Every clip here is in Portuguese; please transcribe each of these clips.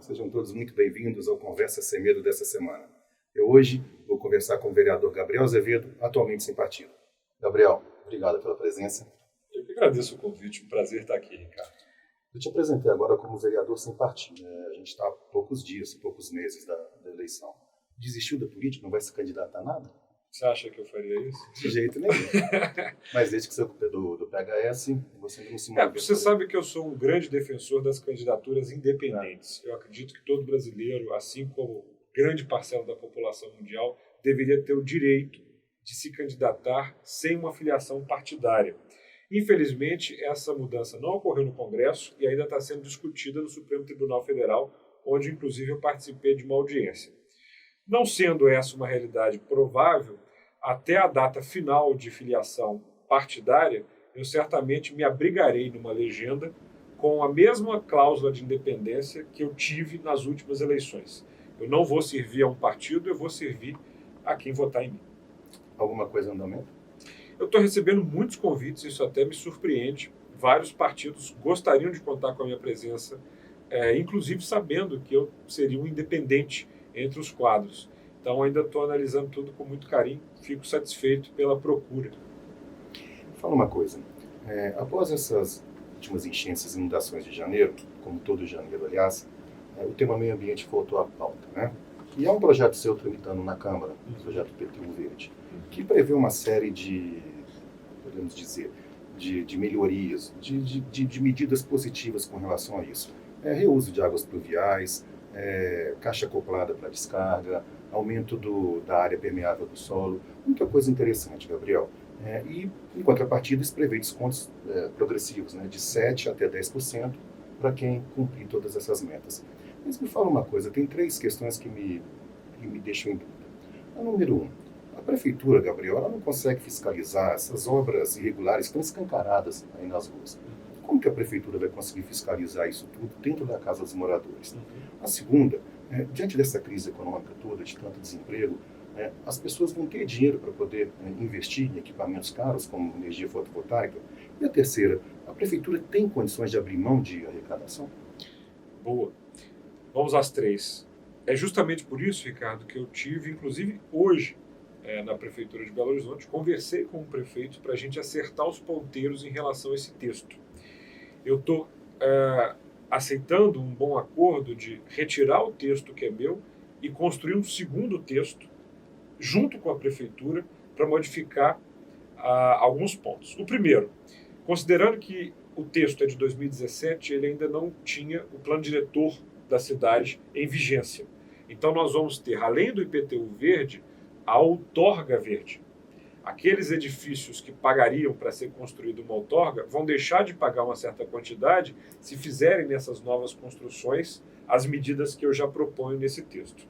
sejam todos muito bem-vindos ao Conversa Sem Medo dessa semana. Eu hoje vou conversar com o vereador Gabriel Azevedo, atualmente sem partido. Gabriel, obrigado pela presença. Eu que agradeço o convite, um prazer estar aqui, Ricardo. Eu te apresentei agora como vereador sem partido. A gente está há poucos dias, poucos meses da eleição. Desistiu da política? Não vai se candidatar a nada? Você acha que eu faria isso? De jeito nenhum. Mas desde que você ocupa do PHS, você não se move. Você sabe que eu sou um grande defensor das candidaturas independentes. Eu acredito que todo brasileiro, assim como grande parcela da população mundial, deveria ter o direito de se candidatar sem uma filiação partidária. Infelizmente, essa mudança não ocorreu no Congresso e ainda está sendo discutida no Supremo Tribunal Federal, onde inclusive eu participei de uma audiência. Não sendo essa uma realidade provável, até a data final de filiação partidária, eu certamente me abrigarei numa legenda com a mesma cláusula de independência que eu tive nas últimas eleições. Eu não vou servir a um partido, eu vou servir a quem votar em mim. Alguma coisa em andamento? Eu estou recebendo muitos convites, isso até me surpreende. Vários partidos gostariam de contar com a minha presença, inclusive sabendo que eu seria um independente entre os quadros. Então ainda estou analisando tudo com muito carinho, fico satisfeito pela procura. Fala uma coisa, após essas últimas enchentes e inundações de janeiro, como todo janeiro, aliás, o tema meio ambiente voltou à pauta, né? E há um projeto seu tramitando na Câmara, o projeto PTU Verde, que prevê uma série de, podemos dizer, de melhorias, de medidas positivas com relação a isso. Reuso de águas pluviais, caixa acoplada para descarga, aumento da área permeável do solo, muita coisa interessante, Gabriel. E, em contrapartida, isso prevê descontos progressivos, né, de 7% até 10% para quem cumprir todas essas metas. Mas me fala uma coisa, tem 3 questões que me deixam em dúvida. A número 1, a Prefeitura, Gabriel, ela não consegue fiscalizar essas obras irregulares que estão escancaradas aí nas ruas. Como que a Prefeitura vai conseguir fiscalizar isso tudo dentro da casa dos moradores? A segunda, diante dessa crise econômica toda, de tanto desemprego, as pessoas vão ter dinheiro para poder investir em equipamentos caros, como energia fotovoltaica. E a terceira, a Prefeitura tem condições de abrir mão de arrecadação? Boa. Vamos às 3. É justamente por isso, Ricardo, que eu tive, inclusive hoje, na Prefeitura de Belo Horizonte, conversei com o prefeito para a gente acertar os ponteiros em relação a esse texto. Eu estou aceitando um bom acordo de retirar o texto que é meu e construir um segundo texto junto com a Prefeitura para modificar alguns pontos. O primeiro, considerando que o texto é de 2017, ele ainda não tinha o plano diretor da cidade em vigência. Então nós vamos ter, além do IPTU verde, a outorga verde. Aqueles edifícios que pagariam para ser construída uma outorga vão deixar de pagar uma certa quantidade se fizerem nessas novas construções as medidas que eu já proponho nesse texto.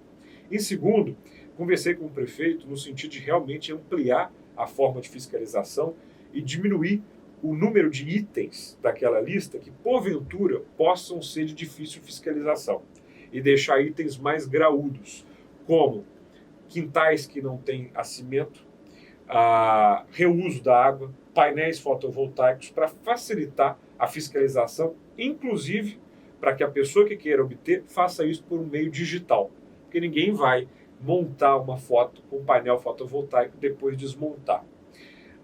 Em segundo, conversei com o prefeito no sentido de realmente ampliar a forma de fiscalização e diminuir o número de itens daquela lista que, porventura, possam ser de difícil fiscalização e deixar itens mais graúdos, como quintais que não têm acimento, reuso da água, painéis fotovoltaicos, para facilitar a fiscalização, inclusive para que a pessoa que queira obter faça isso por um meio digital, porque ninguém vai montar uma foto com painel fotovoltaico e depois desmontar.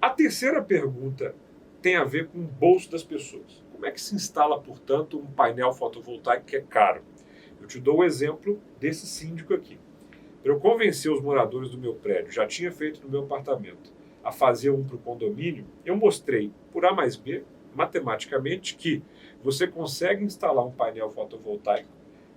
A terceira pergunta tem a ver com o bolso das pessoas. Como é que se instala, portanto, um painel fotovoltaico que é caro? Eu te dou o exemplo desse síndico aqui. Para eu convencer os moradores do meu prédio, já tinha feito no meu apartamento, a fazer um para o condomínio, eu mostrei, por A mais B, matematicamente, que você consegue instalar um painel fotovoltaico,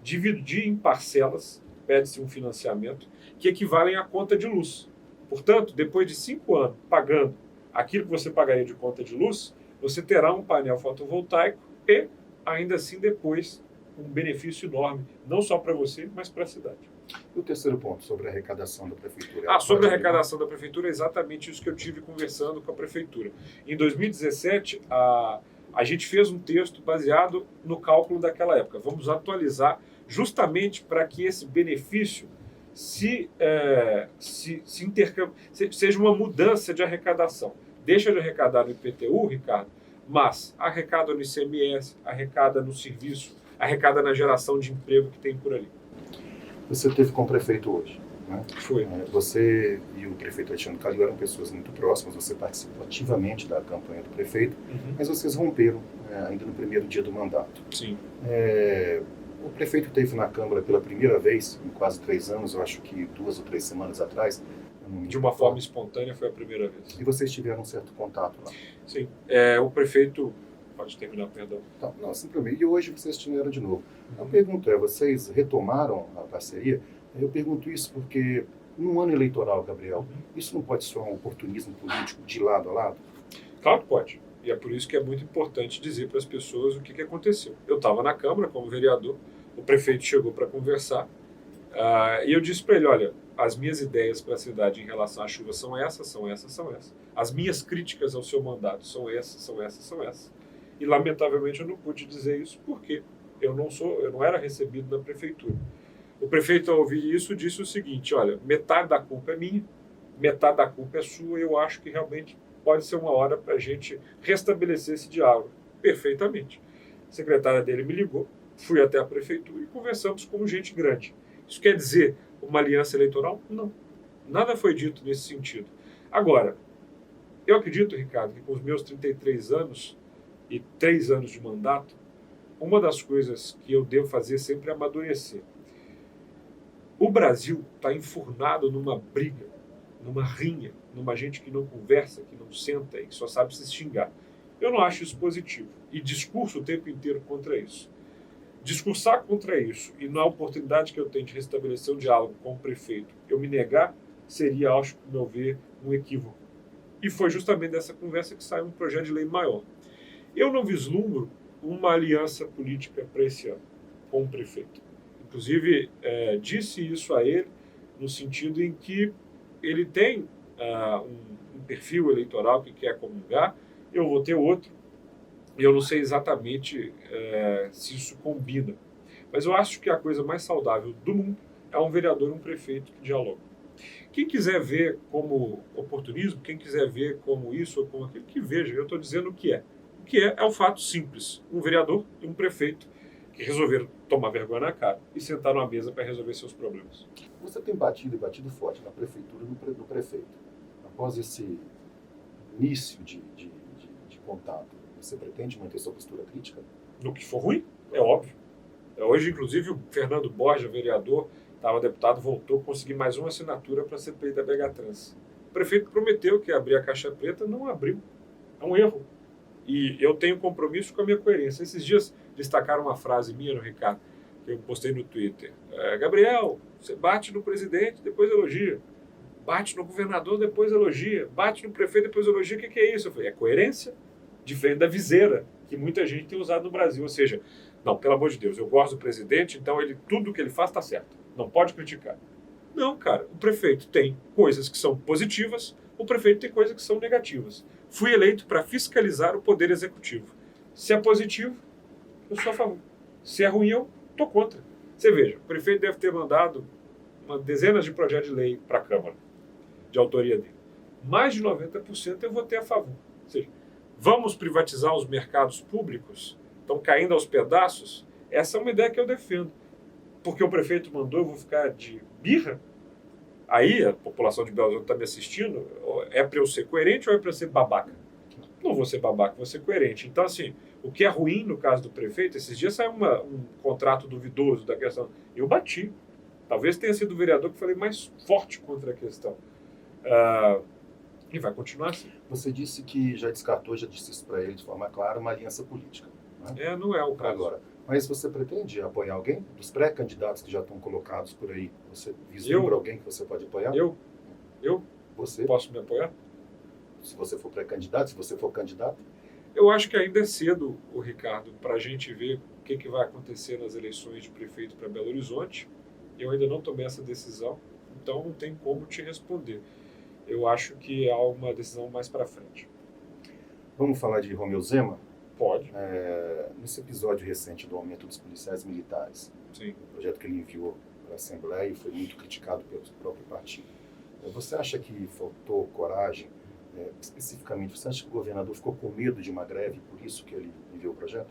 dividir em parcelas, pede-se um financiamento, que equivalem à conta de luz. Portanto, depois de 5 anos pagando aquilo que você pagaria de conta de luz, você terá um painel fotovoltaico e, ainda assim, depois, um benefício enorme, não só para você, mas para a cidade. E o terceiro ponto, sobre a arrecadação da Prefeitura? Sobre a arrecadação da Prefeitura, é exatamente isso que eu tive conversando com a Prefeitura. Em 2017, a gente fez um texto baseado no cálculo daquela época. Vamos atualizar justamente para que esse benefício seja uma mudança de arrecadação. Deixa de arrecadar no IPTU, Ricardo, mas arrecada no ICMS, arrecada no serviço arrecada na geração de emprego que tem por ali. Você teve com o prefeito hoje, né? Foi. Você e o prefeito Alexandre Calil eram pessoas muito próximas, você participou ativamente da campanha do prefeito, mas vocês romperam ainda no primeiro dia do mandato. Sim. O prefeito esteve na Câmara pela primeira vez em quase 3 anos, eu acho que 2 ou 3 semanas atrás. De uma forma espontânea foi a primeira vez. E vocês tiveram um certo contato lá? Sim. O prefeito... Pode terminar, perdão. Tá, não, simplesmente. E hoje vocês tiveram de novo. A pergunta é, vocês retomaram a parceria? Eu pergunto isso porque, num ano eleitoral, Gabriel, isso não pode soar um oportunismo político de lado a lado? Claro que pode. E é por isso que é muito importante dizer para as pessoas o que aconteceu. Eu estava na Câmara como vereador, o prefeito chegou para conversar, e eu disse para ele, olha, as minhas ideias para a cidade em relação à chuva são essas, são essas, são essas. As minhas críticas ao seu mandato são essas, são essas, são essas. E, lamentavelmente, eu não pude dizer isso porque eu não era recebido na prefeitura. O prefeito, ao ouvir isso, disse o seguinte, olha, metade da culpa é minha, metade da culpa é sua, e eu acho que realmente pode ser uma hora para a gente restabelecer esse diálogo. Perfeitamente. A secretária dele me ligou, fui até a prefeitura e conversamos como gente grande. Isso quer dizer uma aliança eleitoral? Não. Nada foi dito nesse sentido. Agora, eu acredito, Ricardo, que com os meus 33 anos e 3 anos de mandato, uma das coisas que eu devo fazer sempre é amadurecer. O Brasil está enfurnado numa briga, numa rinha, numa gente que não conversa, que não senta e que só sabe se xingar. Eu não acho isso positivo e discurso o tempo inteiro contra isso. Discursar contra isso e na oportunidade que eu tenho de restabelecer um diálogo com o prefeito, eu me negar, seria, acho, no meu ver, um equívoco. E foi justamente dessa conversa que saiu um projeto de lei maior. Eu não vislumbro uma aliança política para esse ano com o prefeito. Inclusive, disse isso a ele no sentido em que ele tem um perfil eleitoral que quer comungar, eu vou ter outro, e eu não sei exatamente se isso combina. Mas eu acho que a coisa mais saudável do mundo é um vereador e um prefeito que dialogam. Quem quiser ver como oportunismo, quem quiser ver como isso ou como aquilo, que veja, eu estou dizendo o que é. O que é um fato simples. Um vereador e um prefeito que resolveram tomar vergonha na cara e sentar numa mesa para resolver seus problemas. Você tem batido e batido forte na prefeitura e no prefeito. Após esse início de contato, você pretende manter sua postura crítica? No que for ruim, é óbvio. Hoje, inclusive, o Fernando Borja, vereador, estava deputado, voltou, conseguiu mais uma assinatura para a CPI da Megatrans. O prefeito prometeu que ia abrir a caixa preta, não abriu. É um erro. E eu tenho compromisso com a minha coerência. Esses dias destacaram uma frase minha, no Ricardo, que eu postei no Twitter. Gabriel, você bate no presidente, depois elogia. Bate no governador, depois elogia. Bate no prefeito, depois elogia. O que é isso? Eu falei, é coerência, diferente da viseira, que muita gente tem usado no Brasil. Ou seja, não, pelo amor de Deus, eu gosto do presidente, então tudo que ele faz está certo. Não pode criticar. Não, cara, o prefeito tem coisas que são positivas, o prefeito tem coisas que são negativas. Fui eleito para fiscalizar o poder executivo. Se é positivo, eu sou a favor. Se é ruim, eu estou contra. Você veja, o prefeito deve ter mandado dezenas de projetos de lei para a Câmara, de autoria dele. Mais de 90% eu votei a favor. Ou seja, vamos privatizar os mercados públicos? Estão caindo aos pedaços? Essa é uma ideia que eu defendo. Porque o prefeito mandou, eu vou ficar de birra? Aí a população de Belo Horizonte está me assistindo, é para eu ser coerente ou é para eu ser babaca? Não vou ser babaca, vou ser coerente. Então, assim, o que é ruim no caso do prefeito, esses dias saiu um contrato duvidoso da questão. Eu bati. Talvez tenha sido o vereador que falei mais forte contra a questão. E vai continuar assim. Você disse que já descartou, já disse isso para ele de forma clara, uma aliança política. Né? Não é o caso. Agora, mas você pretende apoiar alguém? Dos pré-candidatos que já estão colocados por aí, você vislumbra alguém que você pode apoiar? Você posso me apoiar? Se você for pré-candidato, se você for candidato? Eu acho que ainda é cedo, o Ricardo, para a gente ver o que vai acontecer nas eleições de prefeito para Belo Horizonte. Eu ainda não tomei essa decisão, então não tem como te responder. Eu acho que há uma decisão mais para frente. Vamos falar de Romeu Zema? Pode. Nesse episódio recente do aumento dos policiais militares, sim, o projeto que ele enviou para a Assembleia e foi muito criticado pelo próprio partido. Você acha que faltou coragem? Especificamente, você acha que o governador ficou com medo de uma greve, por isso que ele enviou o projeto?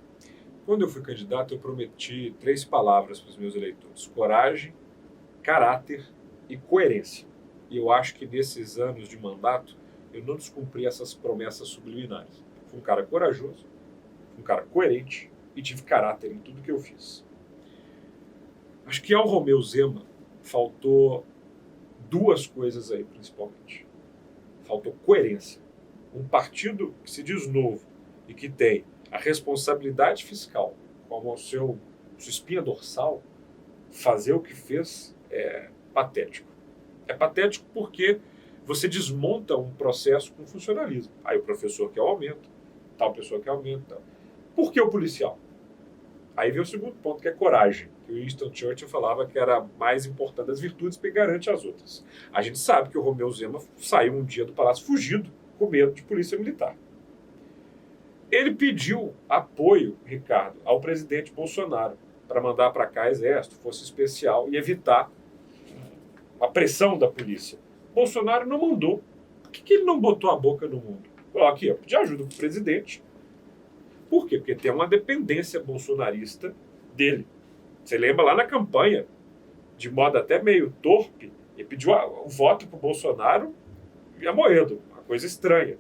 quando eu fui candidato, eu prometi 3 palavras para os meus eleitores: coragem, caráter e coerência. E eu acho que nesses anos de mandato, eu não descumpri essas promessas subliminares. Fui um cara corajoso, fui um cara coerente e tive caráter em tudo que eu fiz. Acho que ao Romeu Zema faltou 2 coisas aí, principalmente. Faltou coerência. Um partido que se diz novo e que tem a responsabilidade fiscal como sua espinha dorsal, fazer o que fez é patético. É patético porque você desmonta um processo com funcionalismo. Aí o professor quer o aumento, tal pessoa quer aumento. Tal. Por que o policial? Aí vem o segundo ponto, que é coragem, que o Winston Churchill falava que era a mais importante das virtudes porque garante as outras. A gente sabe que o Romeu Zema saiu um dia do palácio fugido com medo de polícia militar. Ele pediu apoio, Ricardo, ao presidente Bolsonaro para mandar para cá exército, força especial e evitar a pressão da polícia. Bolsonaro não mandou. Por que ele não botou a boca no mundo? Falou, aqui, ó, pedir ajuda para o presidente. Por quê? Porque tem uma dependência bolsonarista dele. Você lembra lá na campanha, de modo até meio torpe, ele pediu o voto para o Bolsonaro e amoedo, uma coisa estranha.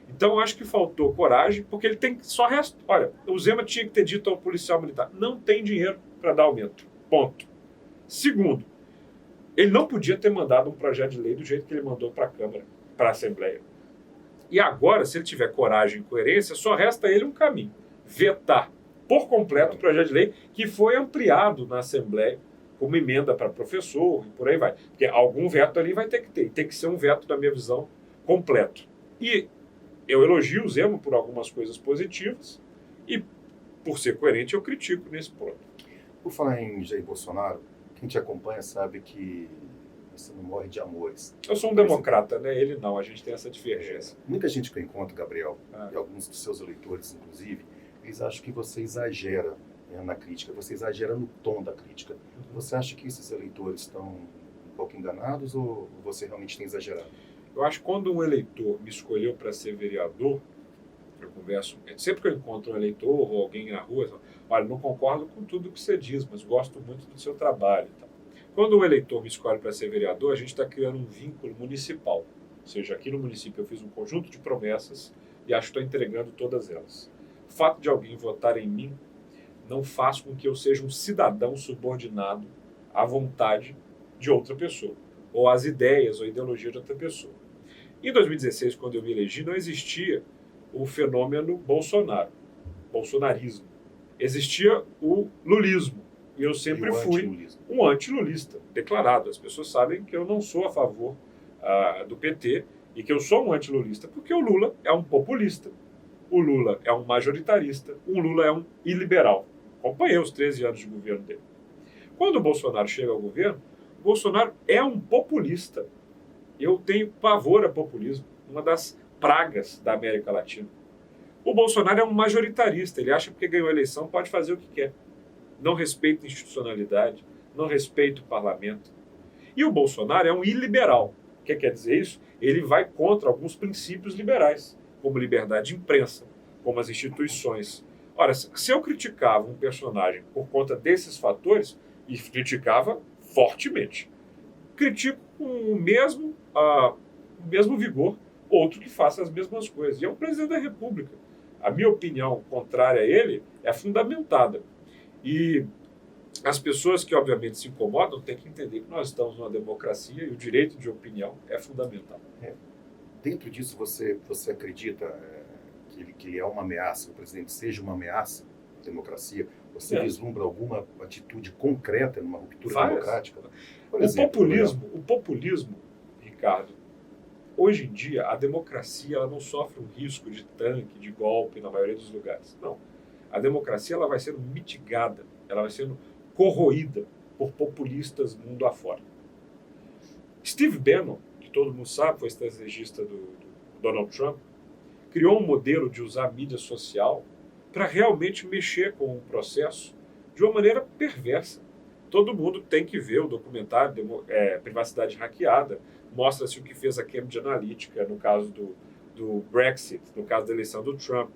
Então eu acho que faltou coragem, porque ele tem só resto. Olha, o Zema tinha que ter dito ao policial militar, não tem dinheiro para dar aumento. Ponto. Segundo, ele não podia ter mandado um projeto de lei do jeito que ele mandou para a Câmara, para a Assembleia. E agora, se ele tiver coragem e coerência, só resta a ele um caminho: vetar por completo o projeto de lei que foi ampliado na Assembleia como emenda para professor e por aí vai. Porque algum veto ali vai ter que ter. Tem que ser um veto, na minha visão, completo. E eu elogio o Zema por algumas coisas positivas e, por ser coerente, eu critico nesse ponto. Por falar em Jair Bolsonaro, quem te acompanha sabe que você não morre de amores. Eu sou um democrata, né? Ele não, a gente tem essa divergência. Muita gente que eu encontro, Gabriel, e alguns dos seus eleitores, inclusive, eles acham que você exagera na crítica, você exagera no tom da crítica. Você acha que esses eleitores estão um pouco enganados ou você realmente tem exagerado? Eu acho que quando um eleitor me escolheu para ser vereador, eu converso, sempre que eu encontro um eleitor ou alguém na rua, eu falo, olha, não concordo com tudo que você diz, mas gosto muito do seu trabalho. Quando um eleitor me escolhe para ser vereador, a gente está criando um vínculo municipal. Ou seja, aqui no município eu fiz um conjunto de promessas e acho que estou entregando todas elas. O fato de alguém votar em mim não faz com que eu seja um cidadão subordinado à vontade de outra pessoa, ou às ideias ou ideologia de outra pessoa. Em 2016, quando eu me elegi, não existia o fenômeno Bolsonaro, bolsonarismo. Existia o lulismo. E eu sempre fui um anti-lulista, declarado. As pessoas sabem que eu não sou a favor do PT e que eu sou um anti-lulista, porque o Lula é um populista, o Lula é um majoritarista, o Lula é um iliberal. Acompanhei os 13 anos de governo dele. Quando o Bolsonaro chega ao governo, o Bolsonaro é um populista. Eu tenho pavor a populismo, uma das pragas da América Latina. O Bolsonaro é um majoritarista, ele acha que porque ganhou a eleição pode fazer o que quer. Não respeita a institucionalidade, não respeita o parlamento. E o Bolsonaro é um iliberal. O que quer dizer isso? Ele vai contra alguns princípios liberais, como liberdade de imprensa, como as instituições. Ora, se eu criticava um personagem por conta desses fatores, e criticava fortemente, critico com o mesmo vigor outro que faça as mesmas coisas. E é o presidente da República. A minha opinião contrária a ele é fundamentada. E as pessoas que, obviamente, se incomodam têm que entender que nós estamos numa democracia e o direito de opinião é fundamental. Dentro disso, você acredita que ele é uma ameaça, que o presidente seja uma ameaça à democracia? Você vislumbra alguma atitude concreta numa ruptura democrática? Por exemplo, o populismo, Ricardo, hoje em dia, a democracia ela não sofre um risco de tanque, de golpe na maioria dos lugares. Não. A democracia ela vai sendo mitigada, ela vai sendo corroída por populistas mundo afora. Steve Bannon, que todo mundo sabe, foi estrategista do Donald Trump, criou um modelo de usar a mídia social para realmente mexer com o processo de uma maneira perversa. Todo mundo tem que ver o documentário Privacidade Hackeada, mostra-se o que fez a Cambridge Analytica no caso do Brexit, no caso da eleição do Trump.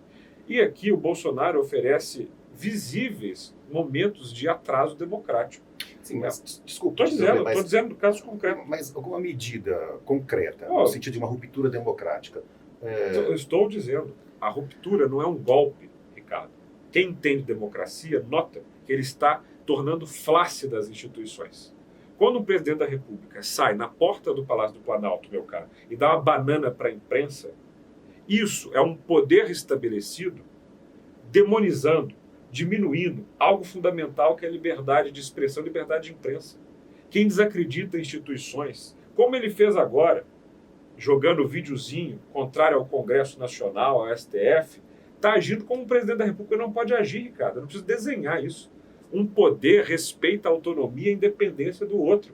E aqui o Bolsonaro oferece visíveis momentos de atraso democrático. Sim, mas desculpa. Estou dizendo casos concretos. Mas alguma medida concreta, no sentido de uma ruptura democrática? Eu estou dizendo, a ruptura não é um golpe, Ricardo. Quem entende democracia nota que ele está tornando flácidas as instituições. Quando o presidente da República sai na porta do Palácio do Planalto, meu caro, e dá uma banana para a imprensa, isso é um poder estabelecido demonizando, diminuindo algo fundamental que é a liberdade de expressão, liberdade de imprensa. Quem desacredita instituições, como ele fez agora, jogando videozinho contrário ao Congresso Nacional, ao STF, está agindo como o presidente da República não pode agir, Ricardo. Eu não preciso desenhar isso. Um poder respeita a autonomia e a independência do outro.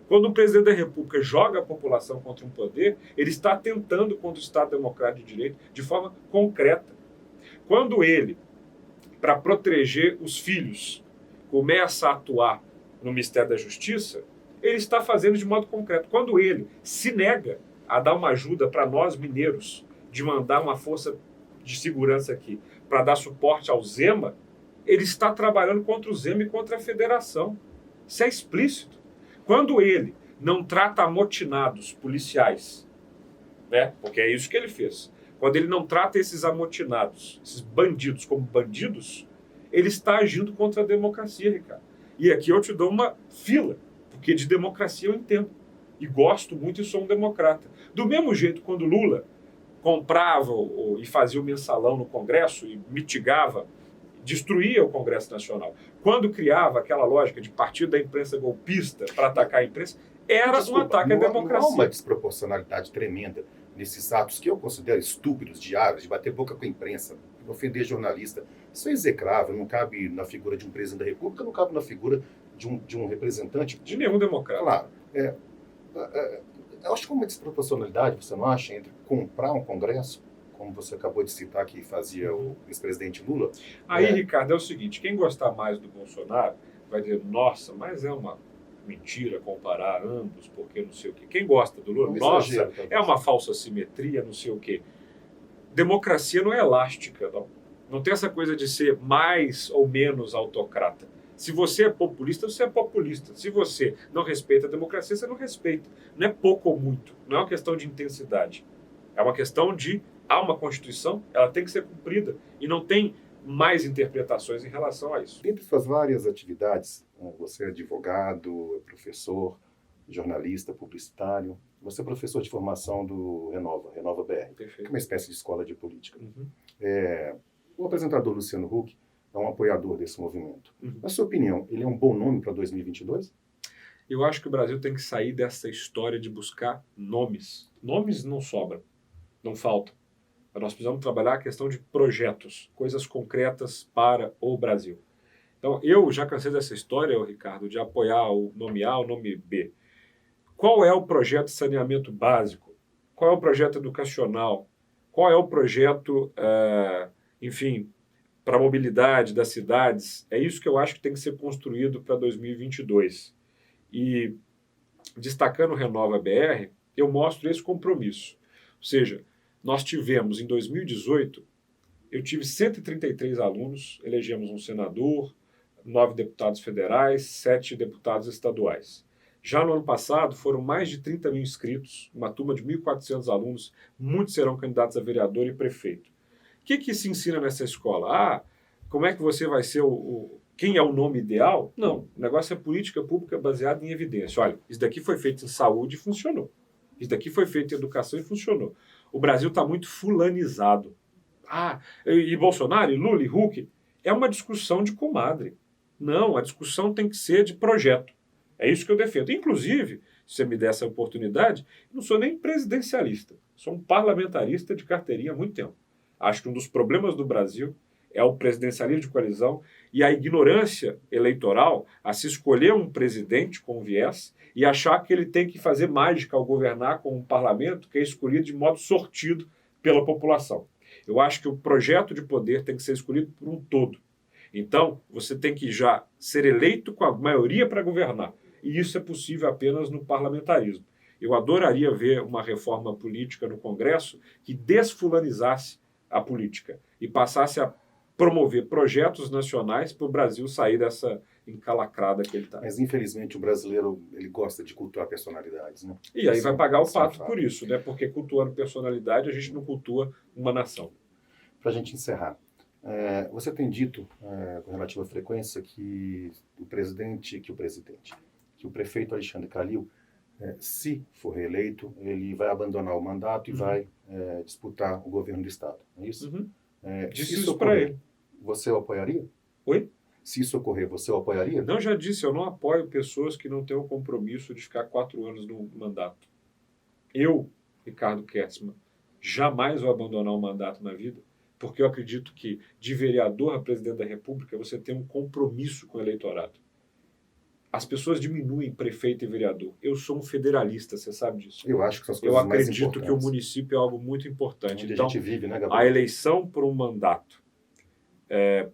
Quando o presidente da República joga a população contra um poder, ele está atentando contra o Estado Democrático de Direito de forma concreta. Quando ele, para proteger os filhos, começa a atuar no Ministério da Justiça, ele está fazendo de modo concreto. Quando ele se nega a dar uma ajuda para nós mineiros, de mandar uma força de segurança aqui, para dar suporte ao Zema, ele está trabalhando contra o Zema e contra a federação. Isso é explícito. Quando ele não trata amotinados policiais, né, porque é isso que ele fez, quando ele não trata esses amotinados, esses bandidos como bandidos, ele está agindo contra a democracia, Ricardo. E aqui eu te dou uma fila, porque de democracia eu entendo. E gosto muito e sou um democrata. Do mesmo jeito, quando Lula comprava e fazia o mensalão no Congresso e mitigava, destruía o Congresso Nacional. Quando criava aquela lógica de partido da imprensa golpista para atacar a imprensa, era um ataque à democracia. Há uma desproporcionalidade tremenda nesses atos que eu considero estúpidos, diários, de bater boca com a imprensa, ofender jornalista. Isso é execrável, não cabe na figura de um presidente da República, não cabe na figura de um representante. De nenhum democrata. Claro. Eu acho que uma desproporcionalidade, você não acha, entre comprar um Congresso, como você acabou de citar que fazia o ex-presidente Lula. Aí, Ricardo, é o seguinte, quem gostar mais do Bolsonaro vai dizer, nossa, mas é uma mentira comparar ambos, porque não sei o quê. Quem gosta do Lula, nossa, é uma falsa simetria, não sei o quê. Democracia não é elástica, não. Não tem essa coisa de ser mais ou menos autocrata. Se você é populista, você é populista. Se você não respeita a democracia, você não respeita. Não é pouco ou muito. Não é uma questão de intensidade. É uma questão de... Há uma Constituição, ela tem que ser cumprida. E não tem mais interpretações em relação a isso. Dentre suas várias atividades, você é advogado, professor, jornalista, publicitário. Você é professor de formação do Renova BR, Perfeito. Que é uma espécie de escola de política. Uhum. O apresentador Luciano Huck é um apoiador desse movimento. Na sua opinião, ele é um bom nome para 2022? Eu acho que o Brasil tem que sair dessa história de buscar nomes. Nomes não sobram, não faltam. Mas nós precisamos trabalhar a questão de projetos, coisas concretas para o Brasil. Então, eu já cansei dessa história, Ricardo, de apoiar o nome A, o nome B. Qual é o projeto de saneamento básico? Qual é o projeto educacional? Qual é o projeto, enfim, para a mobilidade das cidades? É isso que eu acho que tem que ser construído para 2022. E, destacando o Renova BR, eu mostro esse compromisso. Ou seja, nós tivemos, em 2018, eu tive 133 alunos, elegemos um senador, 9 deputados federais, 7 deputados estaduais. Já no ano passado, foram mais de 30 mil inscritos, uma turma de 1.400 alunos, muitos serão candidatos a vereador e prefeito. O que se ensina nessa escola? Como é que você vai ser quem é o nome ideal? Não, o negócio é política pública baseada em evidência. Olha, isso daqui foi feito em saúde e funcionou. Isso daqui foi feito em educação e funcionou. O Brasil está muito fulanizado. E Bolsonaro, e Lula, e Huck, é uma discussão de comadre. Não, a discussão tem que ser de projeto. É isso que eu defendo. Inclusive, se você me der essa oportunidade, eu não sou nem presidencialista. Sou um parlamentarista de carteirinha há muito tempo. Acho que um dos problemas do Brasil é o presidencialismo de coalizão e a ignorância eleitoral a se escolher um presidente com viés e achar que ele tem que fazer mágica ao governar com um parlamento que é escolhido de modo sortido pela população. Eu acho que o projeto de poder tem que ser escolhido por um todo. Então, você tem que já ser eleito com a maioria para governar. E isso é possível apenas no parlamentarismo. Eu adoraria ver uma reforma política no Congresso que desfulanizasse a política e passasse a promover projetos nacionais para o Brasil sair dessa encalacrada que ele está. Mas, infelizmente, o brasileiro ele gosta de cultuar personalidades, né? E aí vai pagar o Isso é um pato fato. por isso, né? Porque cultuando personalidade, a gente não cultua uma nação. Para a gente encerrar, você tem dito com relativa frequência que o prefeito Alexandre Calil, se for reeleito, ele vai abandonar o mandato e vai disputar o governo do Estado. É isso? Uhum. Se Disse isso isso para ocorrer, ele. você o apoiaria? Oi? Se isso ocorrer, você o apoiaria? Não, já disse, eu não apoio pessoas que não têm o compromisso de ficar 4 anos no mandato. Eu, Ricardo Kertzmann, jamais vou abandonar um mandato na vida, porque eu acredito que de vereador a presidente da República você tem um compromisso com o eleitorado. As pessoas diminuem prefeito e vereador. Eu sou um federalista, você sabe disso. Eu acho que são as Eu coisas mais acredito importantes. que o município é algo muito importante. Onde Então, a gente vive, né, a Gabriel? eleição por um mandato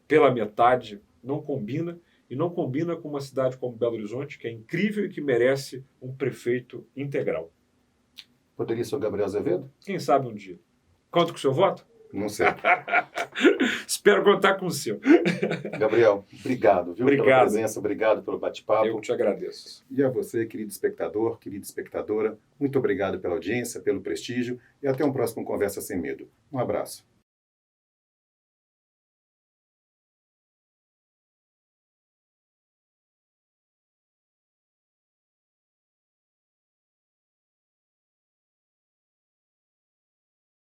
pela metade não combina, e não combina com uma cidade como Belo Horizonte, que é incrível e que merece um prefeito integral. Poderia ser o Gabriel Azevedo? Quem sabe um dia. Conto com o seu voto? Não sei. Espero contar com o seu. Gabriel, obrigado, viu, pela Obrigado. presença, obrigado pelo bate-papo. Eu te agradeço. E a você, querido espectador, querida espectadora, muito obrigado pela audiência, pelo prestígio e até um próximo Conversa Sem Medo. Um abraço.